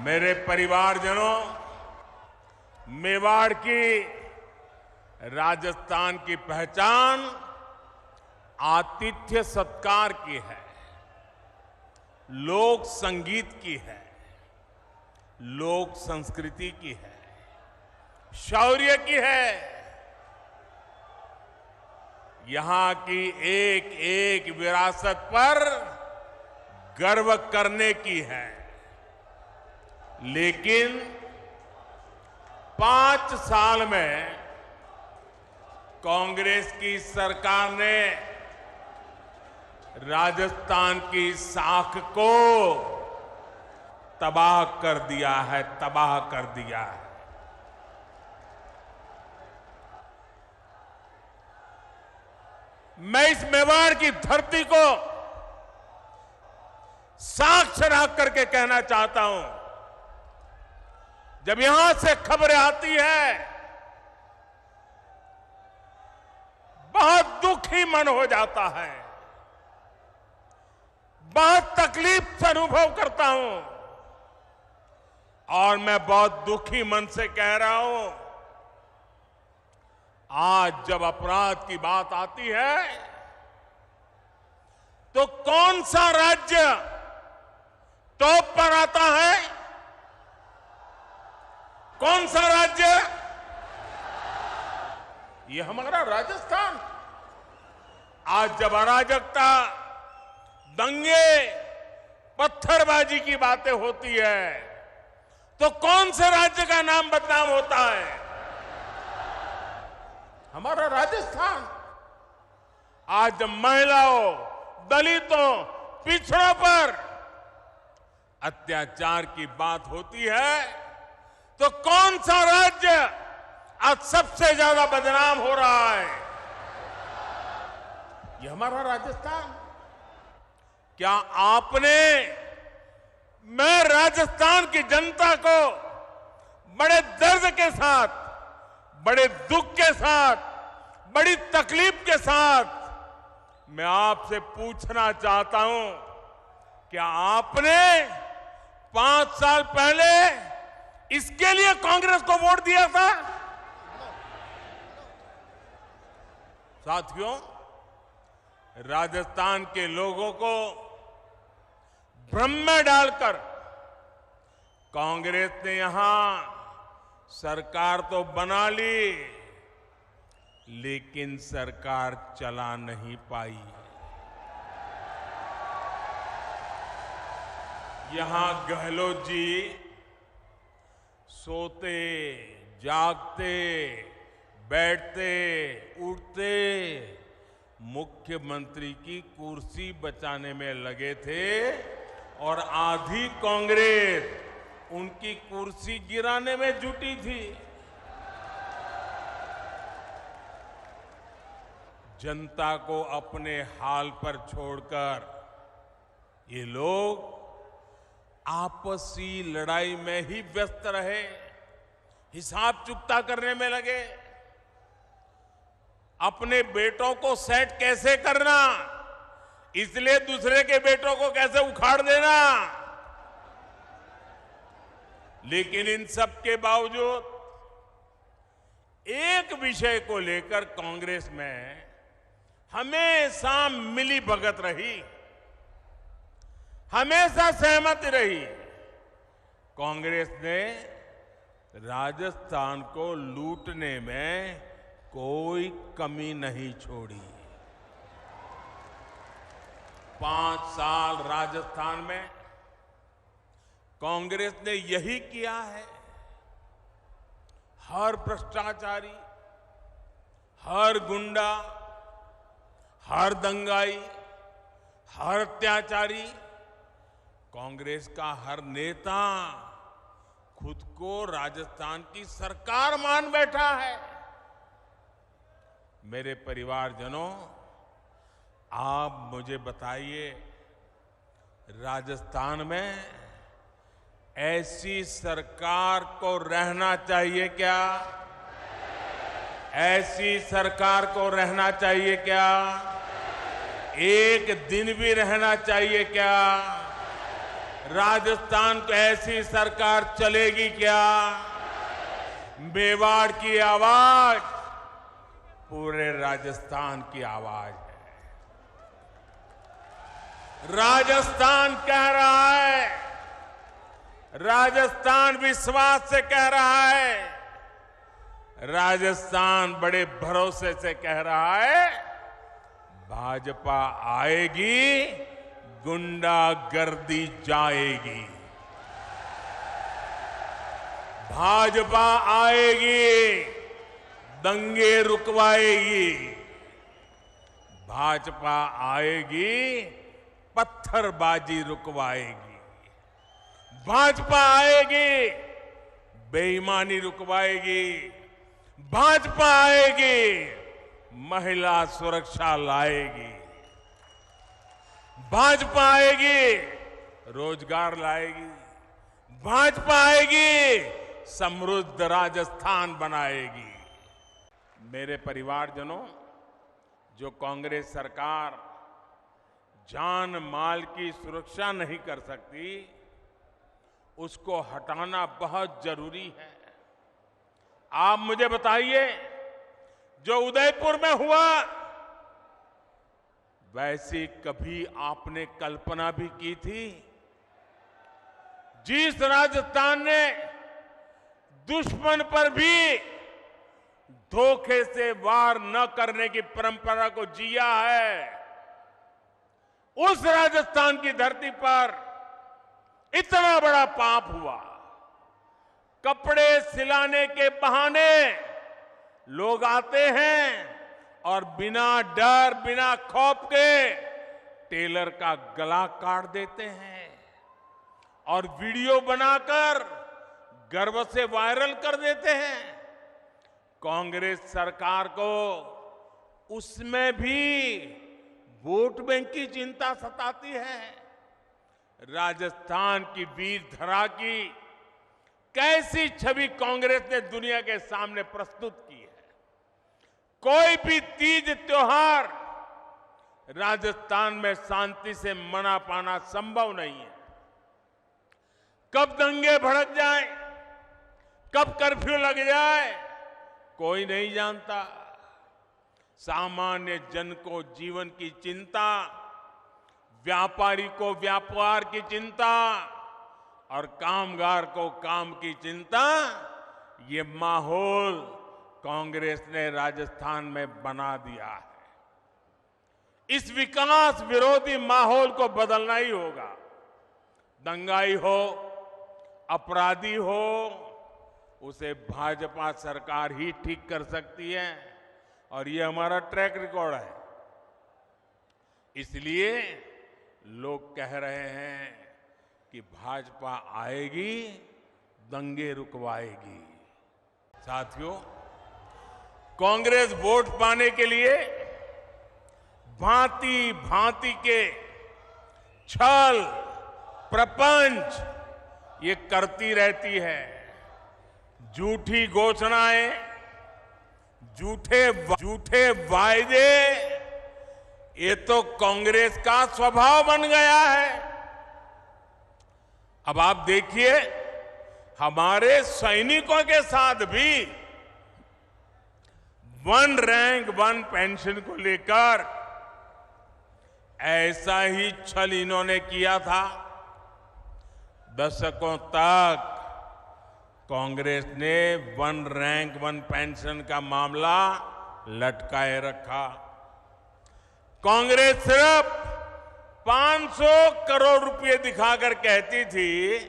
मेरे परिवारजनों, मेवाड़ की, राजस्थान की पहचान आतिथ्य सत्कार की है, लोक संगीत की है, लोक संस्कृति की है, शौर्य की है। यहां की एक एक विरासत पर गर्व करने की है। लेकिन 5 साल में कांग्रेस की सरकार ने राजस्थान की साख को तबाह कर दिया है, तबाह कर दिया है। मैं इस मेवाड़ की धरती को साक्ष्य रख करके कहना चाहता हूं, जब यहां से खबरें आती है बहुत दुखी मन हो जाता है, बहुत तकलीफ से अनुभव करता हूं और मैं बहुत दुखी मन से कह रहा हूं, आज जब अपराध की बात आती है तो कौन सा राज्य टॉप पर आता है? कौन सा राज्य? ये हमारा राजस्थान। आज जब अराजकता, दंगे, पत्थरबाजी की बातें होती है तो कौन से राज्य का नाम बदनाम होता है? हमारा राजस्थान। आज जब महिलाओं, दलितों, पिछड़ों पर अत्याचार की बात होती है तो कौन सा राज्य आज सबसे ज्यादा बदनाम हो रहा है? यह हमारा राजस्थान। क्या आपने, मैं राजस्थान की जनता को बड़े दर्द के साथ, बड़े दुख के साथ, बड़ी तकलीफ के साथ मैं आपसे पूछना चाहता हूं, क्या आपने 5 साल पहले इसके लिए कांग्रेस को वोट दिया था? साथियों, राजस्थान के लोगों को भ्रम में डालकर कांग्रेस ने यहां सरकार तो बना ली, लेकिन सरकार चला नहीं पाई। यहां गहलोत जी सोते, जागते, बैठते, उठते मुख्यमंत्री की कुर्सी बचाने में लगे थे और आधी कांग्रेस उनकी कुर्सी गिराने में जुटी थी। जनता को अपने हाल पर छोड़कर ये लोग आपसी लड़ाई में ही व्यस्त रहे, हिसाब चुकता करने में लगे। अपने बेटों को सेट कैसे करना, इसलिए दूसरे के बेटों को कैसे उखाड़ देना। लेकिन इन सब के बावजूद एक विषय को लेकर कांग्रेस में हमेशा मिली भगत रही, हमेशा सहमति रही। कांग्रेस ने राजस्थान को लूटने में कोई कमी नहीं छोड़ी। 5 साल राजस्थान में कांग्रेस ने यही किया है। हर भ्रष्टाचारी, हर गुंडा, हर दंगाई, हर अत्याचारी, कांग्रेस का हर नेता खुद को राजस्थान की सरकार मान बैठा है। मेरे परिवारजनों, आप मुझे बताइए, राजस्थान में ऐसी सरकार को रहना चाहिए क्या? ऐसी सरकार को रहना चाहिए क्या? एक दिन भी रहना चाहिए क्या? राजस्थान को ऐसी सरकार चलेगी क्या? मेवाड़ की आवाज पूरे राजस्थान की आवाज है। राजस्थान कह रहा है, राजस्थान विश्वास से कह रहा है, राजस्थान बड़े भरोसे से कह रहा है, भाजपा आएगी, गुंडागर्दी जाएगी। भाजपा आएगी, दंगे रुकवाएगी। भाजपा आएगी, पत्थरबाजी रुकवाएगी। भाजपा आएगी, बेईमानी रुकवाएगी। भाजपा आएगी, महिला सुरक्षा लाएगी। भाजपा आएगी, रोजगार लाएगी। भाजपा आएगी, समृद्ध राजस्थान बनाएगी। मेरे परिवारजनों, जो कांग्रेस सरकार जान माल की सुरक्षा नहीं कर सकती, उसको हटाना बहुत जरूरी है। आप मुझे बताइए, जो उदयपुर में हुआ, वैसी कभी आपने कल्पना भी की थी? जिस राजस्थान ने दुश्मन पर भी धोखे से वार न करने की परंपरा को जिया है, उस राजस्थान की धरती पर इतना बड़ा पाप हुआ। कपड़े सिलाने के बहाने लोग आते हैं और बिना डर, बिना खौफ के टेलर का गला काट देते हैं और वीडियो बनाकर गर्व से वायरल कर देते हैं। कांग्रेस सरकार को उसमें भी वोट बैंक की चिंता सताती है। राजस्थान की वीर धरा की कैसी छवि कांग्रेस ने दुनिया के सामने प्रस्तुत की है। कोई भी तीज त्योहार राजस्थान में शांति से मना पाना संभव नहीं है। कब दंगे भड़क जाए, कब कर्फ्यू लग जाए, कोई नहीं जानता। सामान्य जन को जीवन की चिंता, व्यापारी को व्यापार की चिंता और कामगार को काम की चिंता, ये माहौल कांग्रेस ने राजस्थान में बना दिया है। इस विकास विरोधी माहौल को बदलना ही होगा। दंगाई हो, अपराधी हो, उसे भाजपा सरकार ही ठीक कर सकती है और ये हमारा ट्रैक रिकॉर्ड है। इसलिए लोग कह रहे हैं कि भाजपा आएगी, दंगे रुकवाएगी। साथियों, कांग्रेस वोट पाने के लिए भांति भांति के छल प्रपंच ये करती रहती है। झूठी घोषणाएं, झूठे वायदे, ये तो कांग्रेस का स्वभाव बन गया है। अब आप देखिए, हमारे सैनिकों के साथ भी वन रैंक वन पेंशन को लेकर ऐसा ही छल इन्होंने किया था। दशकों तक कांग्रेस ने वन रैंक वन पेंशन का मामला लटकाए रखा। कांग्रेस सिर्फ 500 करोड़ रुपए दिखाकर कहती थी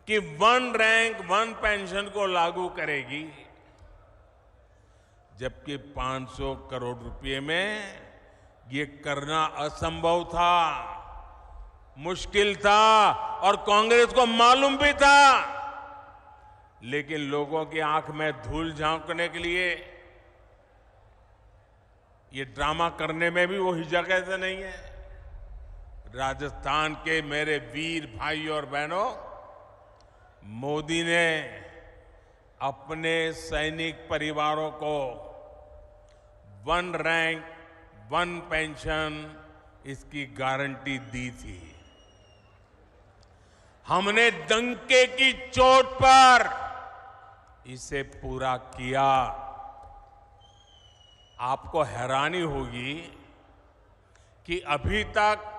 कि वन रैंक वन पेंशन को लागू करेगी, जबकि 500 करोड़ रुपए में ये करना असंभव था, मुश्किल था और कांग्रेस को मालूम भी था। लेकिन लोगों की आंख में धूल झोंकने के लिए ये ड्रामा करने में भी वो हिचक ऐसे नहीं है। राजस्थान के मेरे वीर भाई और बहनों, मोदी ने अपने सैनिक परिवारों को वन रैंक वन पेंशन इसकी गारंटी दी थी। हमने डंके की चोट पर इसे पूरा किया। आपको हैरानी होगी कि अभी तक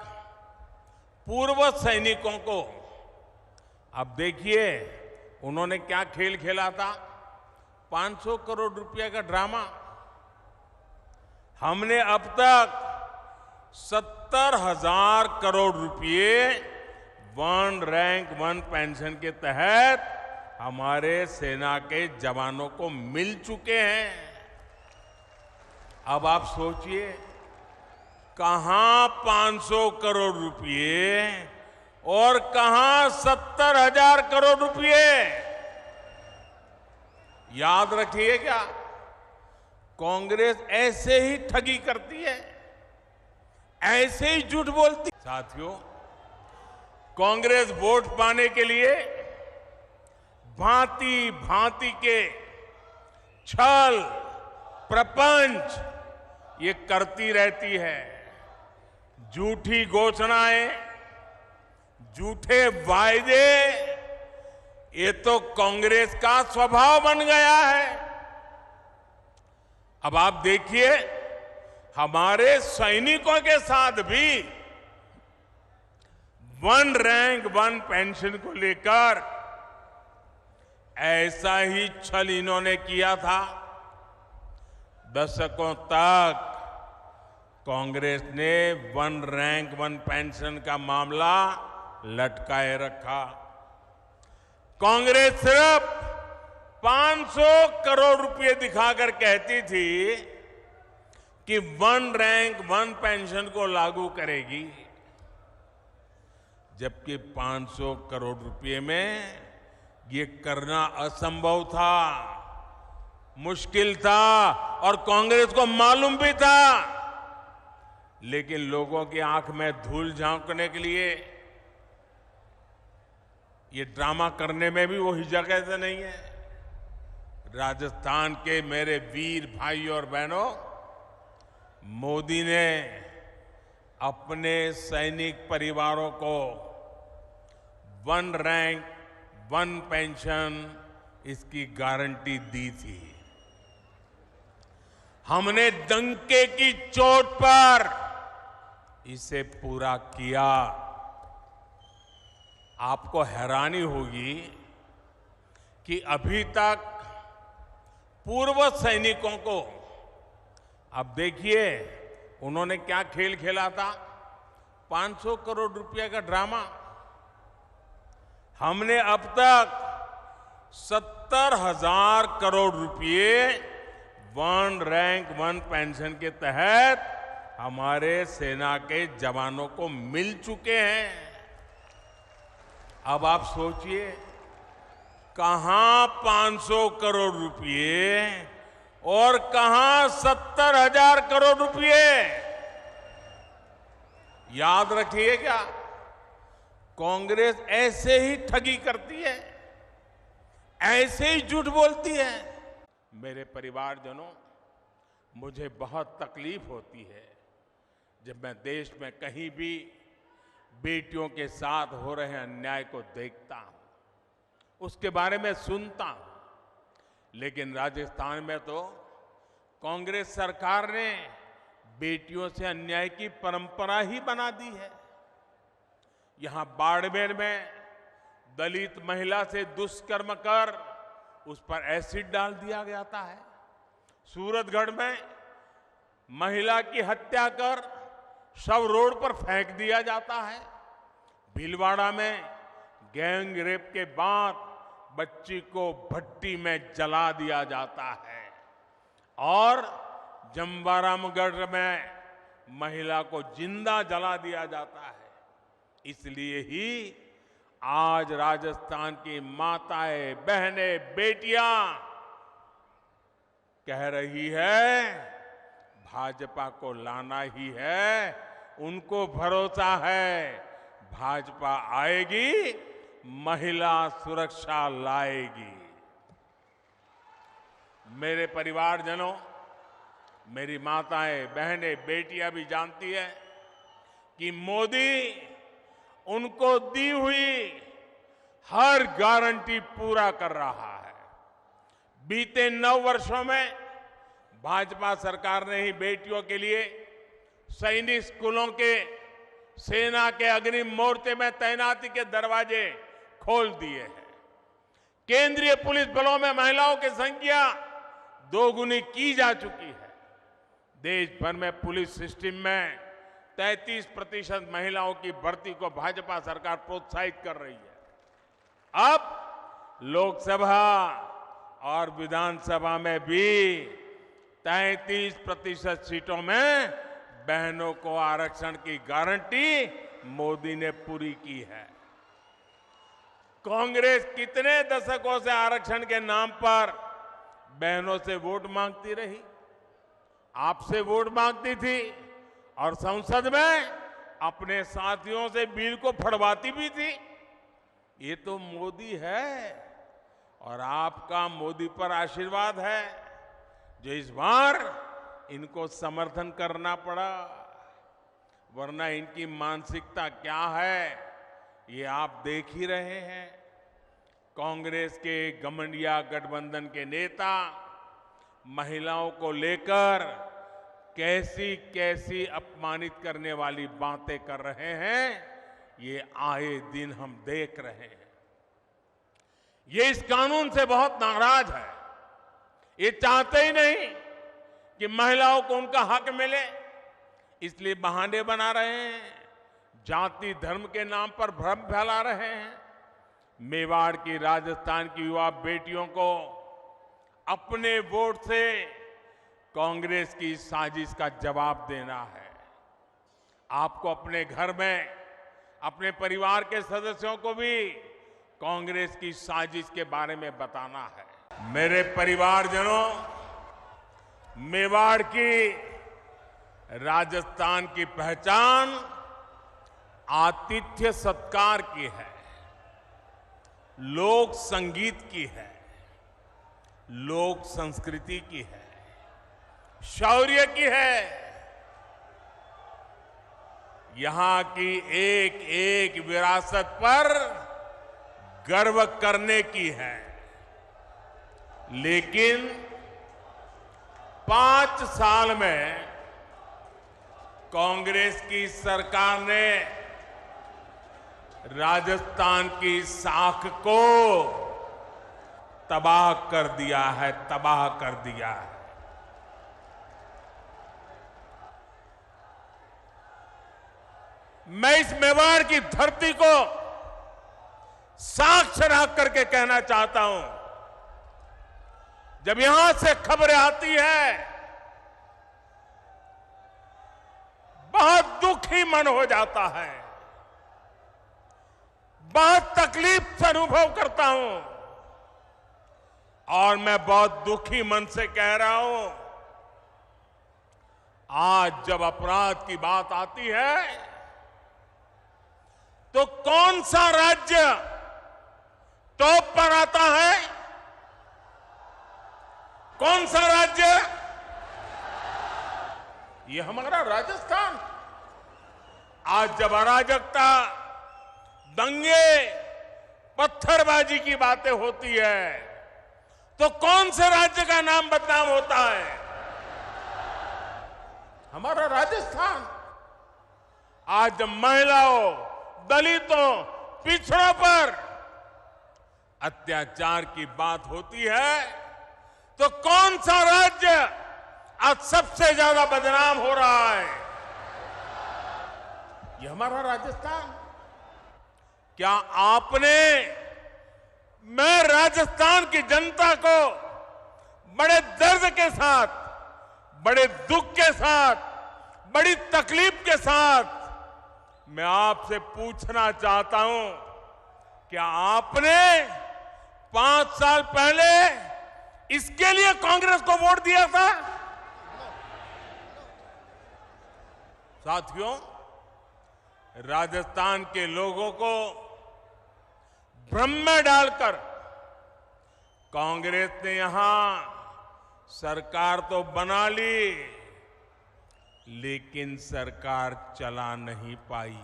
पूर्व सैनिकों को, अब देखिए उन्होंने क्या खेल खेला था, 500 करोड़ रुपए का ड्रामा। हमने अब तक 70,000 करोड़ रुपए वन रैंक वन पेंशन के तहत हमारे सेना के जवानों को मिल चुके हैं। अब आप सोचिए, कहां 500 करोड़ रुपए और कहां 70,000 करोड़ रुपए। याद रखिएगा, कांग्रेस ऐसे ही ठगी करती है, ऐसे ही झूठ बोलती। साथियों, कांग्रेस वोट पाने के लिए भांति भांति के छल प्रपंच ये करती रहती है। झूठी घोषणाएं, झूठे वायदे, ये तो कांग्रेस का स्वभाव बन गया है। अब आप देखिए, हमारे सैनिकों के साथ भी वन रैंक वन पेंशन को लेकर ऐसा ही छल इन्होंने किया था। दशकों तक कांग्रेस ने वन रैंक वन पेंशन का मामला लटकाए रखा। कांग्रेस सिर्फ 500 करोड़ रुपए दिखाकर कहती थी कि वन रैंक वन पेंशन को लागू करेगी, जबकि 500 करोड़ रुपए में ये करना असंभव था, मुश्किल था और कांग्रेस को मालूम भी था। लेकिन लोगों की आंख में धूल झोंकने के लिए ये ड्रामा करने में भी वो हिचक से नहीं है। राजस्थान के मेरे वीर भाई और बहनों, मोदी ने अपने सैनिक परिवारों को वन रैंक वन पेंशन इसकी गारंटी दी थी। हमने डंके की चोट पर इसे पूरा किया। आपको हैरानी होगी कि अभी तक पूर्व सैनिकों को, अब देखिए उन्होंने क्या खेल खेला था, 500 करोड़ रुपए का ड्रामा। हमने अब तक 70,000 करोड़ रुपए वन रैंक वन पेंशन के तहत हमारे सेना के जवानों को मिल चुके हैं। अब आप सोचिए, कहां 500 करोड़ रुपए और कहां 70,000 करोड़ रुपए। याद रखिएगा, कांग्रेस ऐसे ही ठगी करती है, ऐसे ही झूठ बोलती है। मेरे परिवारजनों, मुझे बहुत तकलीफ होती है जब मैं देश में कहीं भी बेटियों के साथ हो रहे अन्याय को देखता हूं, उसके बारे में सुनता हूं। लेकिन राजस्थान में तो कांग्रेस सरकार ने बेटियों से अन्याय की परंपरा ही बना दी है। यहां बाड़मेर में दलित महिला से दुष्कर्म कर उस पर एसिड डाल दिया जाता है। सूरतगढ़ में महिला की हत्या कर शव रोड पर फेंक दिया जाता है। भीलवाड़ा में गैंग रेप के बाद बच्ची को भट्टी में जला दिया जाता है और जमवारामगढ़ में महिला को जिंदा जला दिया जाता है। इसलिए ही आज राजस्थान की माताएं, बहनें, बेटियां कह रही है भाजपा को लाना ही है, उनको भरोसा है भाजपा आएगी, महिला सुरक्षा लाएगी। मेरे परिवारजनों, मेरी माताएं, बहनें, बेटियां भी जानती है कि मोदी उनको दी हुई हर गारंटी पूरा कर रहा है। बीते 9 वर्षों में भाजपा सरकार ने ही बेटियों के लिए सैनिक स्कूलों के, सेना के अग्रिम मोर्चे में तैनाती के दरवाजे खोल दिए हैं। केंद्रीय पुलिस बलों में महिलाओं की संख्या 2 गुनी की जा चुकी है। देश भर में पुलिस सिस्टम में 33% महिलाओं की भर्ती को भाजपा सरकार प्रोत्साहित कर रही है। अब लोकसभा और विधानसभा में भी 33% सीटों में बहनों को आरक्षण की गारंटी मोदी ने पूरी की है। कांग्रेस कितने दशकों से आरक्षण के नाम पर बहनों से वोट मांगती रही, आपसे वोट मांगती थी और संसद में अपने साथियों से बिल को फड़वाती भी थी। ये तो मोदी है और आपका मोदी पर आशीर्वाद है जो इस बार इनको समर्थन करना पड़ा, वरना इनकी मानसिकता क्या है ये आप देख ही रहे हैं। कांग्रेस के घमंडिया गठबंधन के नेता महिलाओं को लेकर कैसी कैसी अपमानित करने वाली बातें कर रहे हैं, ये आए दिन हम देख रहे हैं। ये इस कानून से बहुत नाराज है। ये चाहते ही नहीं कि महिलाओं को उनका हक मिले, इसलिए बहाने बना रहे हैं, जाति धर्म के नाम पर भ्रम फैला रहे हैं। मेवाड़ की, राजस्थान की युवा बेटियों को अपने वोट से कांग्रेस की साजिश का जवाब देना है। आपको अपने घर में अपने परिवार के सदस्यों को भी कांग्रेस की साजिश के बारे में बताना है। मेरे परिवारजनों, मेवाड़ की, राजस्थान की पहचान आतिथ्य सत्कार की है, लोक संगीत की है, लोक संस्कृति की है, शौर्य की है। यहां की एक एक विरासत पर गर्व करने की है। लेकिन 5 साल में कांग्रेस की सरकार ने राजस्थान की साख को तबाह कर दिया है, तबाह कर दिया है। मैं इस मेवाड़ की धरती को साक्ष्य रख करके कहना चाहता हूं, जब यहां से खबरें आती है बहुत दुखी मन हो जाता है, बहुत तकलीफ से अनुभव करता हूं और मैं बहुत दुखी मन से कह रहा हूं, आज जब अपराध की बात आती है तो कौन सा राज्य टॉप पर आता है? कौन सा राज्य? ये हमारा राजस्थान। आज जब अराजकता, दंगे, पत्थरबाजी की बातें होती है तो कौन से राज्य का नाम बदनाम होता है? हमारा राजस्थान। आज जब महिलाओं, दलितों, पिछड़ों पर अत्याचार की बात होती है तो कौन सा राज्य आज सबसे ज्यादा बदनाम हो रहा है? ये हमारा राजस्थान। क्या आपने, मैं राजस्थान की जनता को बड़े दर्द के साथ, बड़े दुख के साथ, बड़ी तकलीफ के साथ मैं आपसे पूछना चाहता हूं, क्या आपने 5 साल पहले इसके लिए कांग्रेस को वोट दिया था? साथियों, राजस्थान के लोगों को भ्रम में डालकर कांग्रेस ने यहां सरकार तो बना ली, लेकिन सरकार चला नहीं पाई।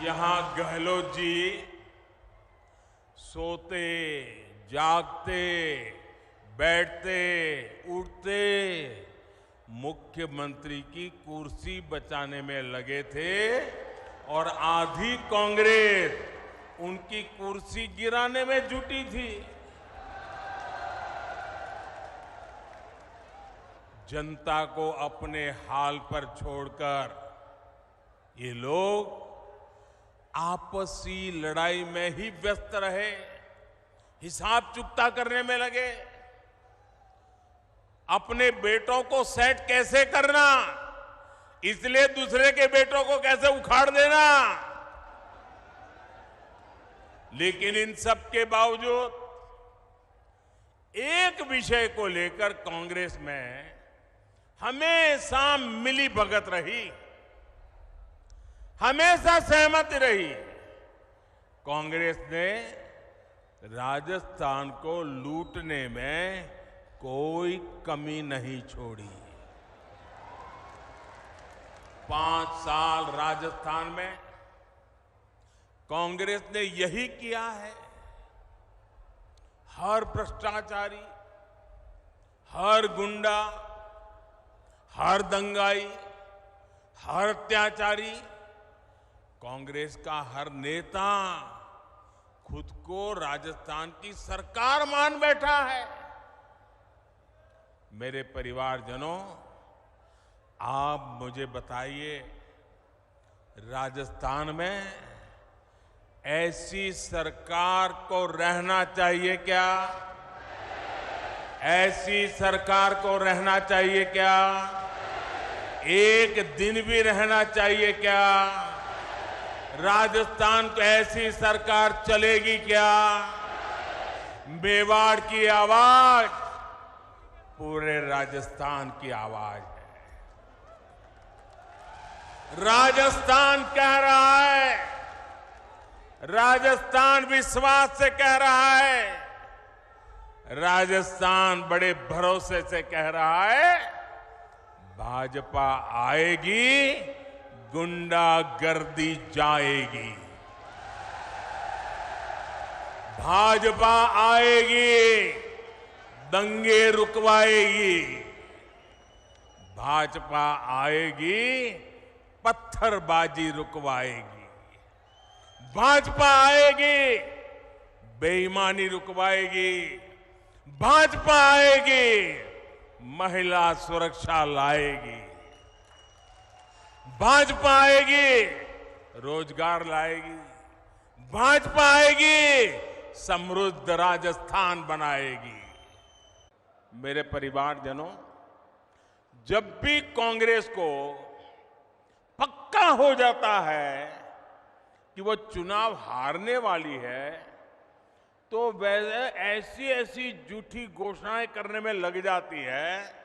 यहां गहलोत जी सोते, जागते, बैठते, उठते मुख्यमंत्री की कुर्सी बचाने में लगे थे और आधी कांग्रेस उनकी कुर्सी गिराने में जुटी थी। जनता को अपने हाल पर छोड़कर ये लोग आपसी लड़ाई में ही व्यस्त रहे, हिसाब चुकता करने में लगे। अपने बेटों को सेट कैसे करना, इसलिए दूसरे के बेटों को कैसे उखाड़ देना। लेकिन इन सब के बावजूद एक विषय को लेकर कांग्रेस में हमेशा मिली भगत रही, हमेशा सहमति रही। कांग्रेस ने राजस्थान को लूटने में कोई कमी नहीं छोड़ी। 5 साल राजस्थान में कांग्रेस ने यही किया है। हर भ्रष्टाचारी, हर गुंडा, हर दंगाई, हर अत्याचारी, कांग्रेस का हर नेता खुद को राजस्थान की सरकार मान बैठा है। मेरे परिवारजनों, आप मुझे बताइए, राजस्थान में ऐसी सरकार को रहना चाहिए क्या? ऐसी सरकार को रहना चाहिए क्या? एक दिन भी रहना चाहिए क्या? राजस्थान को ऐसी सरकार चलेगी क्या? मेवाड़ की आवाज पूरे राजस्थान की आवाज है। राजस्थान कह रहा है, राजस्थान विश्वास से कह रहा है, राजस्थान बड़े भरोसे से कह रहा है, भाजपा आएगी, गुंडागर्दी जाएगी। भाजपा आएगी, दंगे रुकवाएगी। भाजपा आएगी, पत्थरबाजी रुकवाएगी। भाजपा आएगी, बेईमानी रुकवाएगी। भाजपा आएगी, महिला सुरक्षा लाएगी। भाजपा आएगी, रोजगार लाएगी। भाजपा आएगी, समृद्ध राजस्थान बनाएगी। मेरे परिवारजनों, जब भी कांग्रेस को पक्का हो जाता है कि वो चुनाव हारने वाली है, तो वैसे ऐसी ऐसी झूठी घोषणाएं करने में लग जाती है।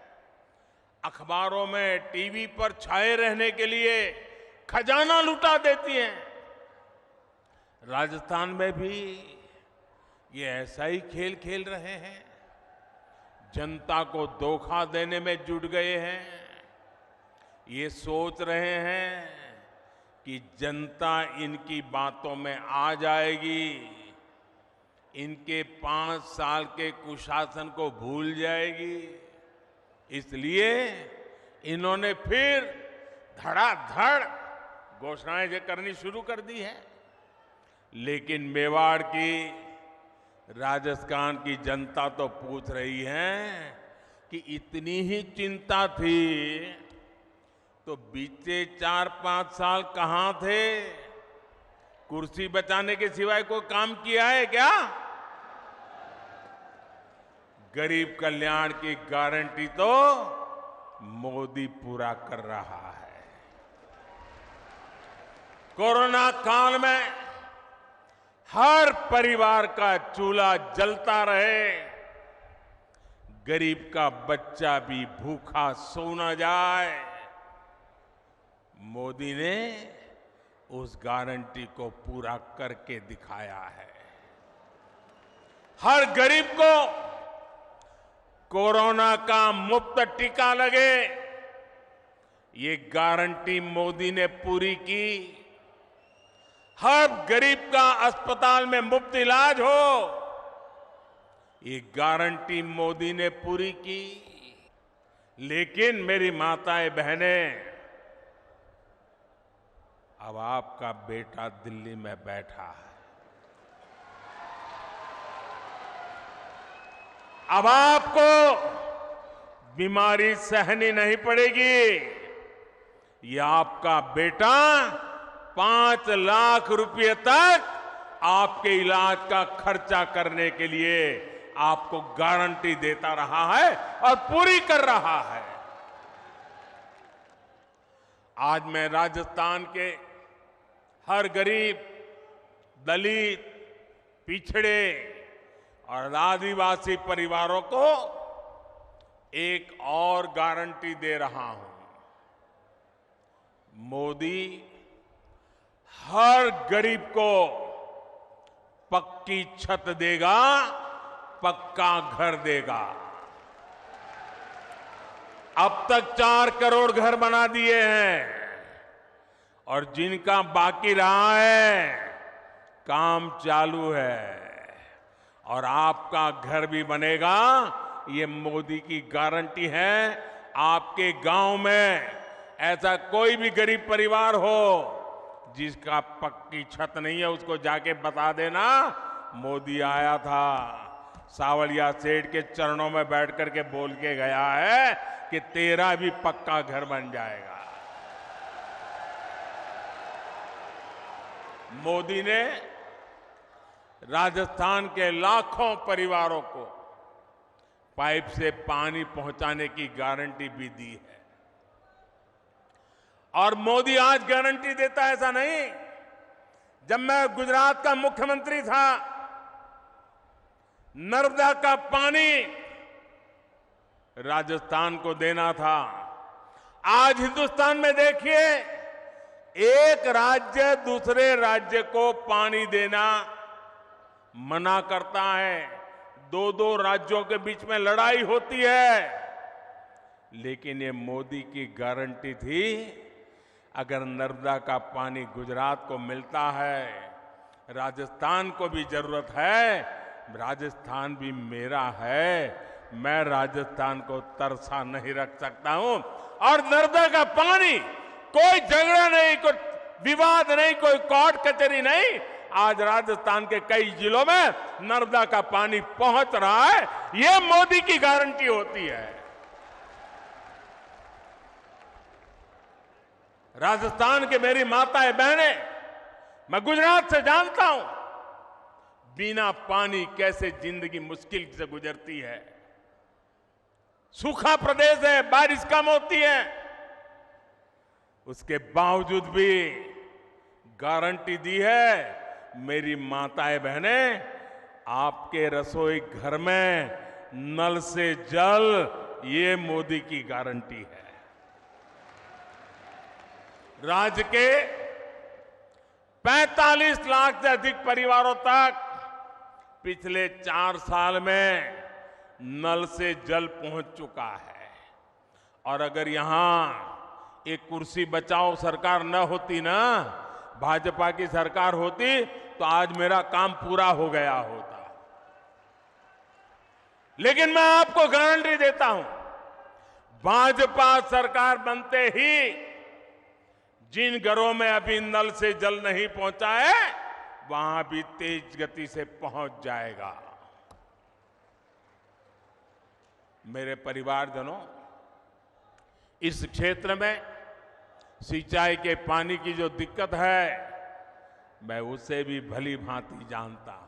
अखबारों में, टीवी पर छाए रहने के लिए खजाना लुटा देती हैं। राजस्थान में भी ये ऐसा ही खेल खेल रहे हैं। जनता को धोखा देने में जुट गए हैं। ये सोच रहे हैं कि जनता इनकी बातों में आ जाएगी, इनके 5 साल के कुशासन को भूल जाएगी। इसलिए इन्होंने फिर धड़ाधड़ घोषणाएं करनी शुरू कर दी है। लेकिन मेवाड़ की, राजस्थान की जनता तो पूछ रही है कि इतनी ही चिंता थी तो बीते 4-5 साल कहां थे? कुर्सी बचाने के सिवाय कोई काम किया है क्या? गरीब कल्याण की गारंटी तो मोदी पूरा कर रहा है। कोरोना काल में हर परिवार का चूल्हा जलता रहे, गरीब का बच्चा भी भूखा सो न जाए, मोदी ने उस गारंटी को पूरा करके दिखाया है। हर गरीब को कोरोना का मुफ्त टीका लगे, ये गारंटी मोदी ने पूरी की। हर गरीब का अस्पताल में मुफ्त इलाज हो, ये गारंटी मोदी ने पूरी की। लेकिन मेरी माताएं बहनें, अब आपका बेटा दिल्ली में बैठा है। अब आपको बीमारी सहनी नहीं पड़ेगी। ये आपका बेटा 5 लाख रुपए तक आपके इलाज का खर्चा करने के लिए आपको गारंटी देता रहा है और पूरी कर रहा है। आज मैं राजस्थान के हर गरीब, दलित, पिछड़े और आदिवासी परिवारों को एक और गारंटी दे रहा हूं। मोदी हर गरीब को पक्की छत देगा, पक्का घर देगा। अब तक 4 करोड़ घर बना दिए हैं और जिनका बाकी रहा है, काम चालू है। और आपका घर भी बनेगा, ये मोदी की गारंटी है। आपके गांव में ऐसा कोई भी गरीब परिवार हो जिसका पक्की छत नहीं है, उसको जाके बता देना मोदी आया था, सावलिया सेठ के चरणों में बैठ करके बोल के गया है कि तेरा भी पक्का घर बन जाएगा। मोदी ने राजस्थान के लाखों परिवारों को पाइप से पानी पहुंचाने की गारंटी भी दी है। और मोदी आज गारंटी देता है ऐसा नहीं। जब मैं गुजरात का मुख्यमंत्री था, नर्मदा का पानी राजस्थान को देना था। आज हिंदुस्तान में देखिए, एक राज्य दूसरे राज्य को पानी देना मना करता है। 2-2 राज्यों के बीच में लड़ाई होती है। लेकिन ये मोदी की गारंटी थी, अगर नर्मदा का पानी गुजरात को मिलता है, राजस्थान को भी जरूरत है, राजस्थान भी मेरा है, मैं राजस्थान को तरसा नहीं रख सकता हूं। और नर्मदा का पानी, कोई झगड़ा नहीं, कोई विवाद नहीं, कोई कोर्ट कचहरी नहीं, आज राजस्थान के कई जिलों में नर्मदा का पानी पहुंच रहा है। यह मोदी की गारंटी होती है। राजस्थान के मेरी माताएं बहनें, मैं गुजरात से जानता हूं बिना पानी कैसे जिंदगी मुश्किल से गुजरती है। सूखा प्रदेश है, बारिश कम होती है, उसके बावजूद भी गारंटी दी है। मेरी माताएं बहनें, आपके रसोई घर में नल से जल, ये मोदी की गारंटी है। राज्य के 45 लाख से अधिक परिवारों तक पिछले 4 साल में नल से जल पहुंच चुका है। और अगर यहां एक कुर्सी बचाओ सरकार न होती ना, भाजपा की सरकार होती, तो आज मेरा काम पूरा हो गया होता। लेकिन मैं आपको गारंटी देता हूं, भाजपा सरकार बनते ही जिन घरों में अभी नल से जल नहीं पहुंचा है, वहां भी तेज गति से पहुंच जाएगा। मेरे परिवारजनों, इस क्षेत्र में सिंचाई के पानी की जो दिक्कत है, मैं उसे भी भली भांति जानता हूं।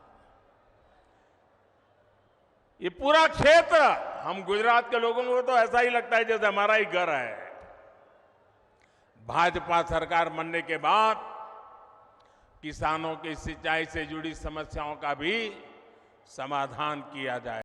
ये पूरा क्षेत्र, हम गुजरात के लोगों को तो ऐसा ही लगता है जैसे हमारा ही घर है। भाजपा सरकार बनने के बाद किसानों की सिंचाई से जुड़ी समस्याओं का भी समाधान किया जाए।